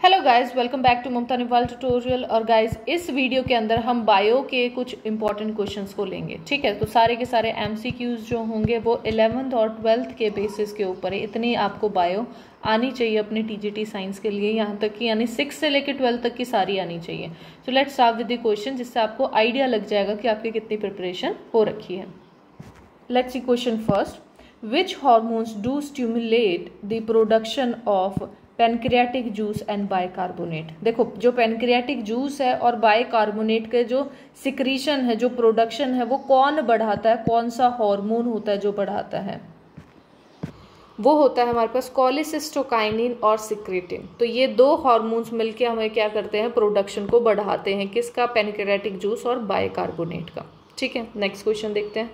Hello guys, welcome back to Mamta Niwal tutorial. और guys, इस video के अंदर हम बायो के कुछ इंपॉर्टेंट क्वेश्चंस को लेंगे। ठीक है, तो सारे के सारे एमसीक्यूज जो होंगे वो 11th और 12th के बेसिस के ऊपर है। इतनी आपको बायो आनी चाहिए अपने टीजीटी साइंस के लिए, यहाँ तक कि यानी 6 से लेकर 12 तक की सारी आनी चाहिए। So let's start with the question, जिससे आपको आइडिया लग जाएगा कि आपकी कितनी प्रिपरेशन हो रखी है। Let's see question first. Which hormones do stimulate the production of pancreatic juice and bicarbonate. देखो, जो पैनक्रियाटिक जूस है और बाइकार्बोनेट के जो सिक्रीशन है, जो प्रोडक्शन है, वो कौन बढ़ाता है, कौन सा हार्मोन होता है जो बढ़ाता है? वो होता है हमारे पास कोलिसिस्टोकाइनिन और सिक्रेटिन। तो ये दो हार्मोन्स मिलके हमें क्या करते हैं, प्रोडक्शन को बढ़ाते हैं। किसका? पैनक्रियाटिक जूस और बाइकार्बोनेट का। ठीक है, नेक्स्ट क्वेश्चन देखते हैं।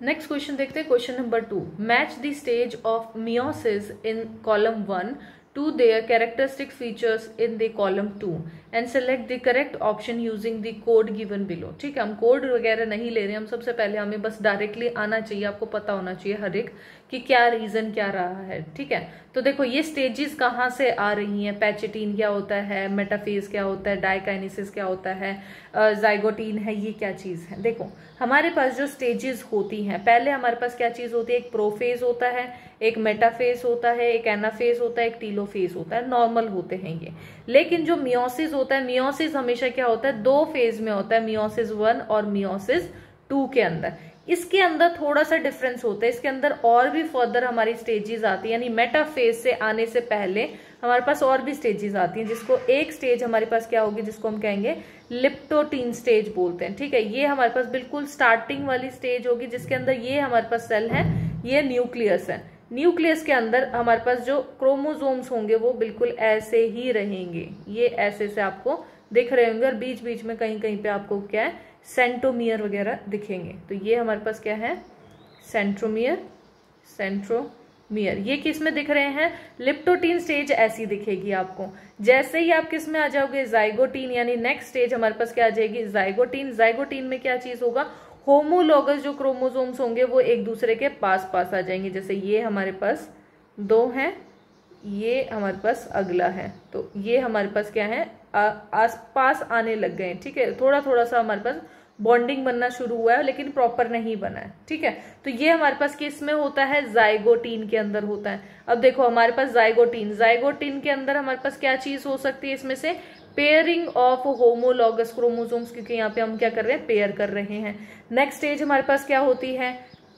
नेक्स्ट क्वेश्चन देखते हैं, question number 2। Match the stage of meiosis in column 1 to their characteristic features in the column 2 and select the correct option using the code given below। ठीक है, हम कोड वगैरह नहीं ले रहे हैं, हम सबसे पहले हमें बस डायरेक्टली आना चाहिए, आपको पता होना चाहिए हर एक कि क्या रीजन क्या रहा है। ठीक है, तो देखो ये स्टेजेस कहाँ से आ रही हैं। पैचेटीन क्या होता है, मेटाफेज क्या होता है, डाइकाइनेसिस क्या होता है, जाइगोटीन है, ये क्या चीज है। देखो हमारे पास जो स्टेजेस होती हैं, पहले हमारे पास क्या चीज होती है, एक प्रोफेज होता है, एक मेटाफेज होता है, एक एनाफेज होता है, एक टीलोफेज होता है। नॉर्मल होते हैं ये। लेकिन जो मियोसिस होता है, मियोसिस हमेशा क्या होता है, 2 फेज में होता है, मियोसिस 1 और मियोसिस 2 के अंदर। इसके अंदर थोड़ा सा डिफरेंस होता है, इसके अंदर और भी फर्दर हमारी स्टेजेस आती है, यानी मेटाफेज से आने से पहले हमारे पास और भी स्टेजेस आती हैं, जिसको एक स्टेज हमारे पास क्या होगी, जिसको हम कहेंगे लिप्टोटीन स्टेज बोलते हैं। ठीक है, ये हमारे पास बिल्कुल स्टार्टिंग वाली स्टेज होगी, जिसके अंदर ये हमारे पास सेल है, ये न्यूक्लियस है। न्यूक्लियस के अंदर हमारे पास जो क्रोमोसोम्स होंगे वो बिल्कुल ऐसे ही रहेंगे, ये ऐसे से आपको दिख रहे होंगे, और बीच बीच में कहीं कहीं पे आपको क्या है, सेंट्रोमियर वगैरह दिखेंगे। तो ये हमारे पास क्या है, सेंट्रोमियर, सेंट्रोमियर। ये किस में दिख रहे हैं, लिप्टोटीन स्टेज ऐसी दिखेगी आपको। जैसे ही आप किस में आ जाओगे, जाइगोटीन, यानी नेक्स्ट स्टेज हमारे पास क्या आ जाएगी, जाइगोटीन। जाइगोटीन में क्या चीज होगा, होमोलॉगस जो क्रोमोसोम्स होंगे वो एक दूसरे के पास पास आ जाएंगे। जैसे ये हमारे पास 2 हैं, ये हमारे पास अगला है, तो ये हमारे पास क्या है, आस पास आने लग गए। ठीक है, थोड़ा थोड़ा सा हमारे पास बॉन्डिंग बनना शुरू हुआ है, लेकिन प्रॉपर नहीं बना है। ठीक है, तो ये हमारे पास किस में होता है, जाइगोटीन के अंदर होता है। अब देखो हमारे पास जाइगोटीन के अंदर हमारे पास क्या चीज हो सकती है, इसमें से पेयरिंग ऑफ होमोलॉगस क्रोमोसोम्स, क्योंकि यहाँ पे हम क्या कर रहे हैं, पेयर कर रहे हैं। नेक्स्ट स्टेज हमारे पास क्या होती है,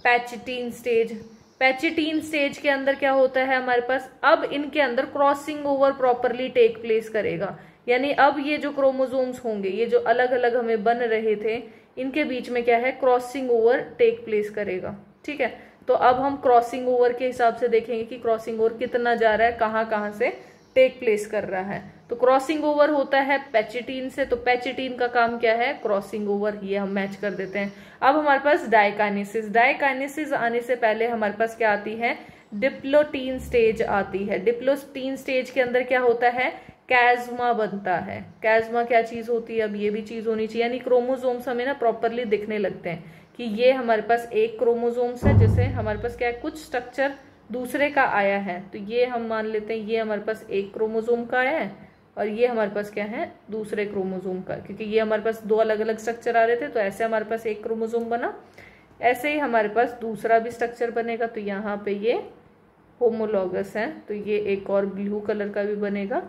पैचेटीन स्टेज। पैचेटीन स्टेज के अंदर क्या होता है हमारे पास, अब इनके अंदर crossing over properly take place करेगा, यानी अब ये जो क्रोमोसोम्स होंगे, ये जो अलग अलग हमें बन रहे थे, इनके बीच में क्या है, क्रॉसिंग ओवर टेक प्लेस करेगा। ठीक है, तो अब हम क्रॉसिंग ओवर के हिसाब से देखेंगे कि क्रॉसिंग ओवर कितना जा रहा है, कहाँ कहाँ से टेक प्लेस कर रहा है। तो क्रॉसिंग ओवर होता है पैचेटीन से, तो पैचेटीन का काम क्या है, क्रॉसिंग ओवर, ये हम मैच कर देते हैं। अब हमारे पास डाइकाइनेसिस आने से पहले हमारे पास क्या आती है, डिप्लोटीन स्टेज आती है। डिप्लोटीन स्टेज के अंदर क्या होता है, कैज़्मा बनता है। कैज़्मा क्या चीज होती है, अब ये भी चीज होनी चाहिए, यानी क्रोमोसोम्स हमें ना प्रॉपरली दिखने लगते हैं कि ये हमारे पास एक क्रोमोसोम्स है, जैसे हमारे पास क्या है, कुछ स्ट्रक्चर दूसरे का आया है, तो ये हम मान लेते हैं ये हमारे पास एक क्रोमोसोम का आया है, और ये हमारे पास क्या है, दूसरे क्रोमोसोम का। क्योंकि ये हमारे पास 2 अलग अलग स्ट्रक्चर आ रहे थे, तो ऐसे हमारे पास एक क्रोमोसोम बना, ऐसे ही हमारे पास दूसरा भी स्ट्रक्चर बनेगा। तो यहाँ पे ये होमोलॉगस है, तो ये एक और ब्लू कलर का भी बनेगा,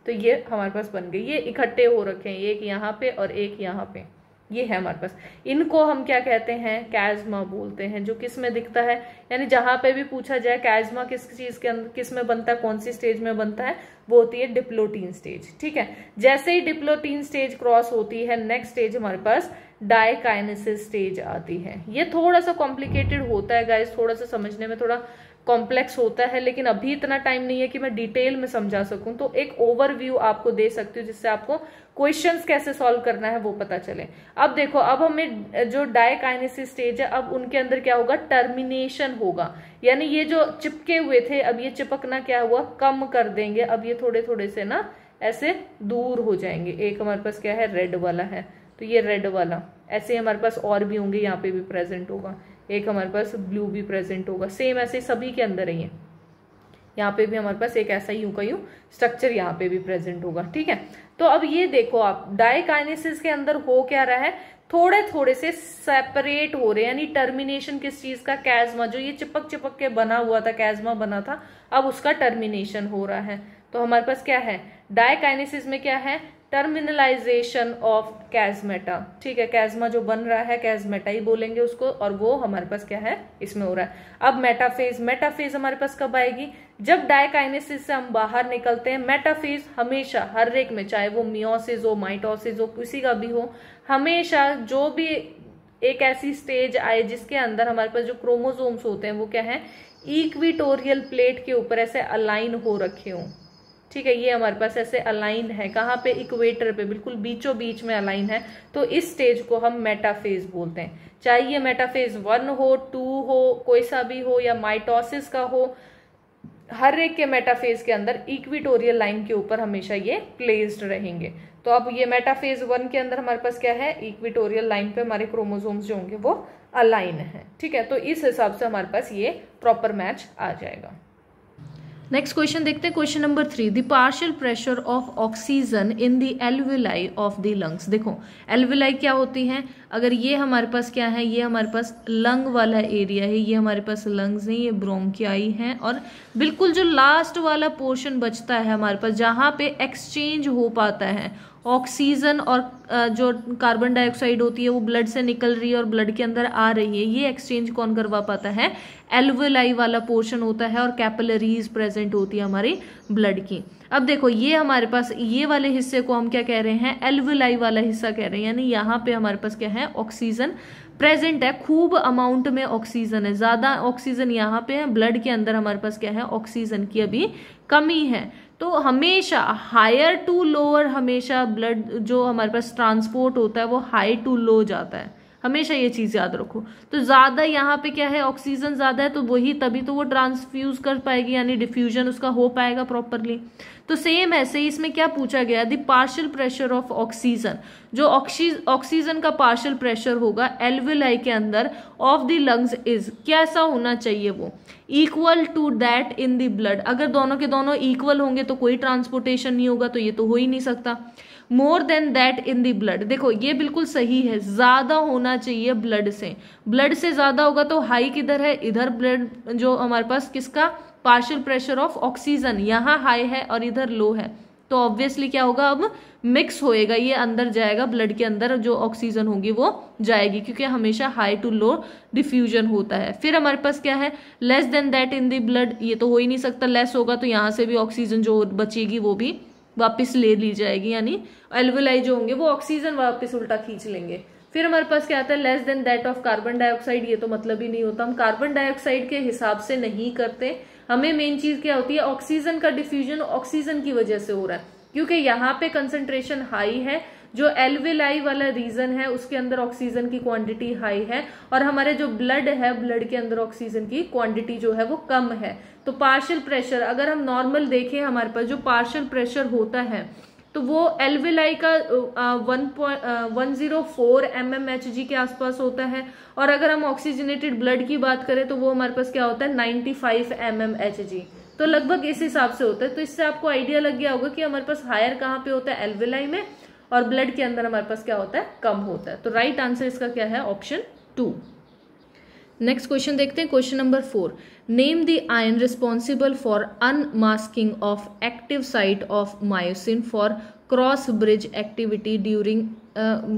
तो ये हमारे पास बन गए। ये इकट्ठे हो रखे हैं, एक यहाँ पे और एक यहाँ पे, ये है हमारे पास। इनको हम क्या कहते हैं, कैज़्मा बोलते हैं, जो किस में दिखता है, यानी जहां पे भी पूछा जाए कैज़्मा किस चीज के अंदर, किस में बनता है, कौन सी स्टेज में बनता है, वो होती है डिप्लोटीन स्टेज। ठीक है, जैसे ही डिप्लोटीन स्टेज क्रॉस होती है, नेक्स्ट स्टेज हमारे पास डाइकाइनेसिस स्टेज आती है। ये थोड़ा सा कॉम्प्लिकेटेड होता है गाइस, थोड़ा सा समझने में थोड़ा कॉम्प्लेक्स होता है, लेकिन अभी इतना टाइम नहीं है कि मैं डिटेल में समझा सकूं, तो एक ओवरव्यू आपको दे सकती हूँ, जिससे आपको क्वेश्चंस कैसे सॉल्व करना है वो पता चले। अब देखो, अब हमें जो डाइकाइनेसिस स्टेज है, अब उनके अंदर क्या होगा, टर्मिनेशन होगा, यानी ये जो चिपके हुए थे, अब ये चिपकना क्या हुआ, कम कर देंगे। अब ये थोड़े थोड़े से ना ऐसे दूर हो जाएंगे। एक हमारे पास क्या है, रेड वाला है, तो ये रेड वाला, ऐसे हमारे पास और भी होंगे, यहाँ पे भी प्रेजेंट होगा, एक हमारे पास ब्लू भी प्रेजेंट होगा, सेम ऐसे सभी के अंदर ही है। यहाँ पे भी हमारे पास एक ऐसा यूं का यूं स्ट्रक्चर यहाँ पे भी प्रेजेंट होगा। ठीक है, तो अब ये देखो आप डाइकाइनेसिस के अंदर हो क्या रहा है, थोड़े थोड़े से सेपरेट हो रहे हैं, यानी टर्मिनेशन किस चीज का, कैजमा, जो ये चिपक चिपक के बना हुआ था, कैजमा बना था, अब उसका टर्मिनेशन हो रहा है। तो हमारे पास क्या है, डाइकाइनेसिस में क्या है, टर्मिनलाइजेशन ऑफ कैजमेटा। ठीक है, कैजमा जो बन रहा है कैजमेटा ही बोलेंगे उसको, और वो हमारे पास क्या है, इसमें हो रहा है। अब मेटाफेज, मेटाफेज हमारे पास कब आएगी, जब डाइकाइनेसिस से हम बाहर निकलते हैं। मेटाफेज हमेशा हर एक में, चाहे वो मियोसिस हो, माइटोसिस हो, किसी का भी हो, हमेशा जो भी एक ऐसी स्टेज आए जिसके अंदर हमारे पास जो क्रोमोसोम्स होते हैं वो क्या है, इक्विटोरियल प्लेट के ऊपर ऐसे अलाइन हो रखे हों। ठीक है, ये हमारे पास ऐसे अलाइन है, कहाँ पे, इक्वेटर पे, बिल्कुल बीचों बीच में अलाइन है। तो इस स्टेज को हम मेटाफेज बोलते हैं। चाहे ये मेटाफेज 1 हो, 2 हो, कोई सा भी हो, या माइटोसिस का हो, हर एक के मेटाफेज के अंदर इक्विटोरियल लाइन के ऊपर हमेशा ये प्लेस्ड रहेंगे। तो अब ये मेटाफेज 1 के अंदर हमारे पास क्या है, इक्विटोरियल लाइन पे हमारे क्रोमोसोम्स जो होंगे वो अलाइन है। ठीक है, तो इस हिसाब से हमारे पास ये प्रॉपर मैच आ जाएगा। नेक्स्ट क्वेश्चन देखते हैं, question number 3, the partial pressure of oxygen in the alveoli of the lungs. देखो एल्विलाई क्या होती हैं, अगर ये हमारे पास क्या है, ये हमारे पास लंग वाला एरिया है, ये हमारे पास लंग्स हैं, ये ब्रोंकियाई हैं, और बिल्कुल जो लास्ट वाला पोर्शन बचता है हमारे पास जहाँ पे एक्सचेंज हो पाता है ऑक्सीजन और जो कार्बन डाइऑक्साइड होती है वो ब्लड से निकल रही है और ब्लड के अंदर आ रही है, ये एक्सचेंज कौन करवा पाता है, एल्विलाई वाला पोर्शन होता है, और कैपिलरीज प्रेजेंट होती है हमारी ब्लड की। अब देखो ये हमारे पास ये वाले हिस्से को हम क्या कह रहे हैं, एल्विलाई वाला हिस्सा कह रहे हैं, यानी यहाँ पे हमारे पास क्या है, ऑक्सीजन प्रेजेंट है, खूब अमाउंट में ऑक्सीजन है, ज्यादा ऑक्सीजन यहाँ पे है, ब्लड के अंदर हमारे पास क्या है, ऑक्सीजन की अभी कमी है। तो हमेशा हायर टू लोअर, हमेशा ब्लड जो हमारे पास ट्रांसपोर्ट होता है वो हाई टू लो जाता है, हमेशा ये चीज याद रखो। तो ज्यादा यहाँ पे क्या है, ऑक्सीजन ज्यादा है, तो वही तभी तो वो ट्रांसफ्यूज कर पाएगी, यानी डिफ्यूजन उसका हो पाएगा प्रॉपरली। तो सेम ऐसे ही इसमें क्या पूछा गया, the partial pressure of oxygen, जो ऑक्सीजन का पार्शियल प्रेशर होगा एल्विलाई के अंदर ऑफ द लंग्स इज, कैसा होना चाहिए वो, equal to that in the blood. अगर दोनों के दोनों इक्वल होंगे तो कोई ट्रांसपोर्टेशन नहीं होगा, तो ये तो हो ही नहीं सकता। More than that in the blood, देखो ये बिल्कुल सही है, ज्यादा होना चाहिए ब्लड से, ब्लड से ज्यादा होगा तो हाई किधर है, इधर ब्लड जो हमारे पास किसका, पार्शियल प्रेशर ऑफ ऑक्सीजन, यहाँ हाई है और इधर लो है, तो ऑब्वियसली क्या होगा, अब मिक्स होएगा, ये अंदर जाएगा, ब्लड के अंदर जो ऑक्सीजन होगी वो जाएगी, क्योंकि हमेशा हाई टू लो डिफ्यूजन होता है। फिर हमारे पास क्या है, less than that in the blood, ये तो हो ही नहीं सकता, लेस होगा तो यहाँ से भी ऑक्सीजन जो बचेगी वो भी वापस ले ली जाएगी, यानी एल्विलाई जो होंगे वो ऑक्सीजन वापस उल्टा खींच लेंगे। फिर हमारे पास क्या आता है, less than that of carbon dioxide, ये तो मतलब ही नहीं होता, हम कार्बन डाइऑक्साइड के हिसाब से नहीं करते, हमें मेन चीज क्या होती है, ऑक्सीजन का डिफ्यूजन ऑक्सीजन की वजह से हो रहा है, क्योंकि यहाँ पे कंसंट्रेशन हाई है, जो एल्विलाई वाला रीजन है उसके अंदर ऑक्सीजन की क्वांटिटी हाई है, और हमारे जो ब्लड है, ब्लड के अंदर ऑक्सीजन की क्वांटिटी जो है वो कम है। तो पार्शियल प्रेशर अगर हम नॉर्मल देखें, हमारे पास जो पार्शियल प्रेशर होता है तो वो एल्विलाई का 104 mmHg के आसपास होता है, और अगर हम ऑक्सीजनेटेड ब्लड की बात करें तो वो हमारे पास क्या होता है, 95 mmHg, तो लगभग इस हिसाब से होता है। तो इससे आपको आइडिया लग गया होगा कि हमारे पास हायर कहाँ पे होता है, एल्विलाई में, और ब्लड के अंदर हमारे पास क्या होता है, कम होता है। तो राइट आंसर इसका क्या है, ऑप्शन 2। नेक्स्ट क्वेश्चन देखते हैं, question number 4, name the ion responsible for unmasking of active site of myosin for cross bridge activity during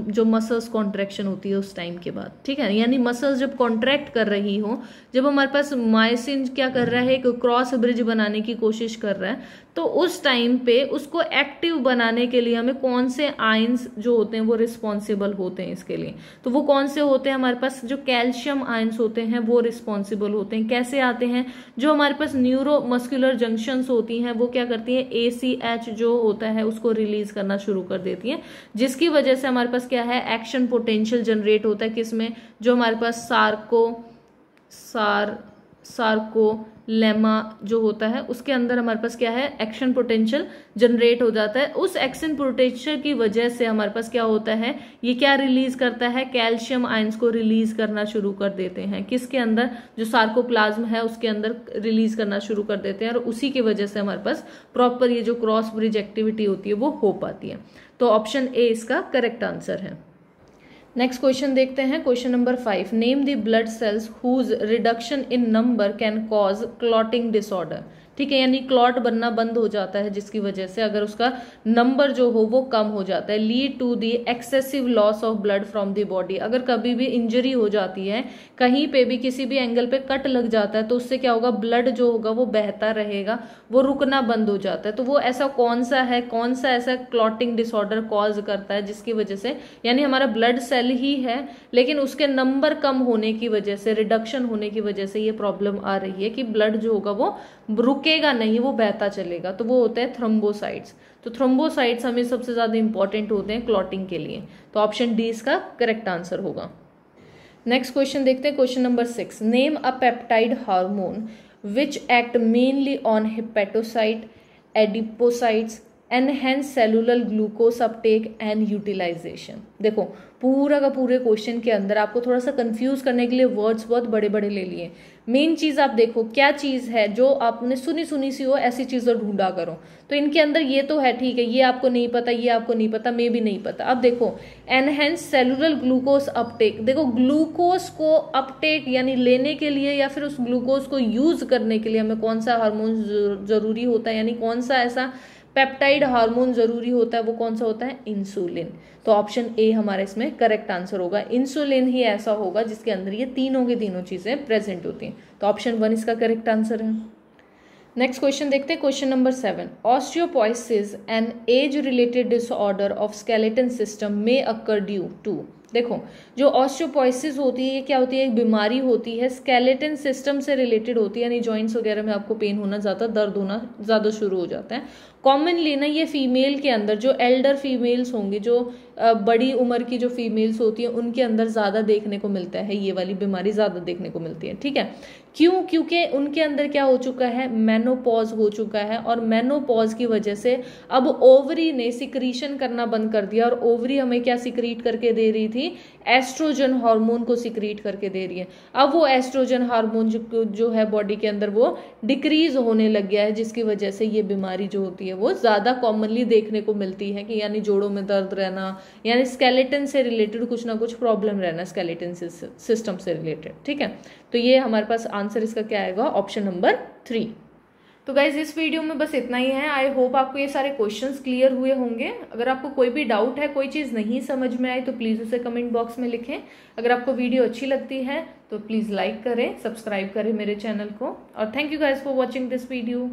जो मसल्स कॉन्ट्रैक्शन होती है उस टाइम के बाद। ठीक है, यानी मसल्स जब कॉन्ट्रैक्ट कर रही हो, जब हमारे पास मायोसिन क्या कर रहा है, क्रॉस ब्रिज बनाने की कोशिश कर रहा है, तो उस टाइम पे उसको एक्टिव बनाने के लिए हमें कौन से आयंस जो होते हैं वो रिस्पॉन्सिबल होते हैं इसके लिए। तो वो कौन से होते हैं, हमारे पास जो कैल्शियम आयंस होते हैं वो रिस्पॉन्सिबल होते हैं। कैसे आते हैं, जो हमारे पास न्यूरो मस्कुलर जंक्शंस होती हैं वो क्या करती हैं, ACH जो होता है उसको रिलीज करना शुरू कर देती हैं, जिसकी वजह से हमारे पास क्या है, एक्शन पोटेंशियल जनरेट होता है, किसमें, जो हमारे पास सार्को लेमा जो होता है उसके अंदर हमारे पास क्या है, एक्शन पोटेंशियल जनरेट हो जाता है। उस एक्शन पोटेंशियल की वजह से हमारे पास क्या होता है, ये क्या रिलीज करता है, कैल्शियम आयंस को रिलीज करना शुरू कर देते हैं। किसके अंदर, जो सार्कोप्लाज्म है उसके अंदर रिलीज करना शुरू कर देते हैं, और उसी की वजह से हमारे पास प्रॉपर ये जो क्रॉस ब्रिज एक्टिविटी होती है वो हो पाती है। तो ऑप्शन ए इसका करेक्ट आंसर है। नेक्स्ट क्वेश्चन देखते हैं, question number 5। Name the blood cells whose reduction in number can cause clotting disorder. ठीक है, यानी क्लॉट बनना बंद हो जाता है जिसकी वजह से अगर उसका नंबर जो हो वो कम हो जाता है। Lead to the excessive loss of blood from the body. अगर कभी भी इंजरी हो जाती है, कहीं पे भी किसी भी एंगल पे कट लग जाता है, तो उससे क्या होगा, ब्लड जो होगा वो बहता रहेगा, वो रुकना बंद हो जाता है। तो वो ऐसा कौन सा है, कौन सा ऐसा क्लॉटिंग डिसऑर्डर कॉज करता है जिसकी वजह से, यानी हमारा ब्लड सेल ही है लेकिन उसके नंबर कम होने की वजह से, रिडक्शन होने की वजह से ये प्रॉब्लम आ रही है कि ब्लड जो होगा वो रुकेगा नहीं, वो बहता चलेगा। तो वो होता है थ्रोम्बोसाइट्स। तो थ्रोम्बोसाइट्स हमें सबसे ज्यादा इंपॉर्टेंट होते हैं क्लॉटिंग के लिए। तो ऑप्शन डी इसका करेक्ट आंसर होगा। नेक्स्ट क्वेश्चन देखते हैं, question number 6। Name a peptide hormone which act mainly on hepatocyte, adipocytes, enhance cellular glucose uptake and utilisation. देखो पूरा का पूरे क्वेश्चन के अंदर आपको थोड़ा सा कंफ्यूज करने के लिए वर्ड्स बहुत बड़े बड़े ले लिए। मेन चीज आप देखो क्या चीज है जो आपने सुनी सुनी सी हो, ऐसी चीजें ढूंढा करो। तो इनके अंदर ये तो है, ठीक है, ये आपको नहीं पता, ये आपको नहीं पता, मे भी नहीं पता। अब देखो एनहेंस सेलुलर ग्लूकोज अपटेक, देखो ग्लूकोज को अपटेक यानी लेने के लिए या फिर उस ग्लूकोज को यूज करने के लिए हमें कौन सा हार्मोन जरूरी होता है, यानी कौन सा ऐसा पेप्टाइड हार्मोन जरूरी होता है, वो कौन सा होता है, इंसुलिन। तो ऑप्शन ए हमारा इसमें करेक्ट आंसर होगा। इंसुलिन ही ऐसा होगा जिसके अंदर ये तीनों की तीनों चीजें प्रेजेंट होती हैं। तो ऑप्शन 1 इसका करेक्ट आंसर है। नेक्स्ट क्वेश्चन देखते हैं, question number 7। Osteoporosis an age related disorder of skeleton system में अकर ड्यू टू। देखो जो ऑस्टियोपोइसिस होती है ये क्या होती है, एक बीमारी होती है, स्केलेटन सिस्टम से रिलेटेड होती है, यानी जॉइंट्स वगैरह में आपको पेन होना ज्यादा, दर्द होना ज्यादा शुरू हो जाता है। कॉमनली ना ये फीमेल के अंदर, जो एल्डर फीमेल्स होंगी, जो बड़ी उम्र की जो फीमेल्स होती हैं उनके अंदर ज्यादा देखने को मिलता है, ये वाली बीमारी ज्यादा देखने को मिलती है। ठीक है, क्यों, क्योंकि उनके अंदर क्या हो चुका है, मेनोपॉज हो चुका है, और मेनोपॉज की वजह से अब ओवरी ने सिक्रीशन करना बंद कर दिया, और ओवरी हमें क्या सिक्रीट करके दे रही थी, एस्ट्रोजन हार्मोन को सिक्रीट करके दे रही है। अब वो एस्ट्रोजन हार्मोन जो है बॉडी के अंदर वो डिक्रीज होने लग गया है, जिसकी वजह से ये बीमारी जो होती है वो ज्यादा कॉमनली देखने को मिलती है, कि यानी जोड़ों में दर्द रहना, यानी स्केलेटन से रिलेटेड कुछ ना कुछ प्रॉब्लम रहना, स्केलेटन सिस्टम से रिलेटेड। ठीक है, तो ये हमारे पास आंसर इसका क्या आएगा, ऑप्शन नंबर 3। तो गाइज इस वीडियो में बस इतना ही है। आई होप आपको ये सारे क्वेश्चंस क्लियर हुए होंगे। अगर आपको कोई भी डाउट है, कोई चीज नहीं समझ में आई, तो प्लीज उसे कमेंट बॉक्स में लिखें। अगर आपको वीडियो अच्छी लगती है तो प्लीज लाइक करें, सब्सक्राइब करें मेरे चैनल को, और thank you guys for watching this video.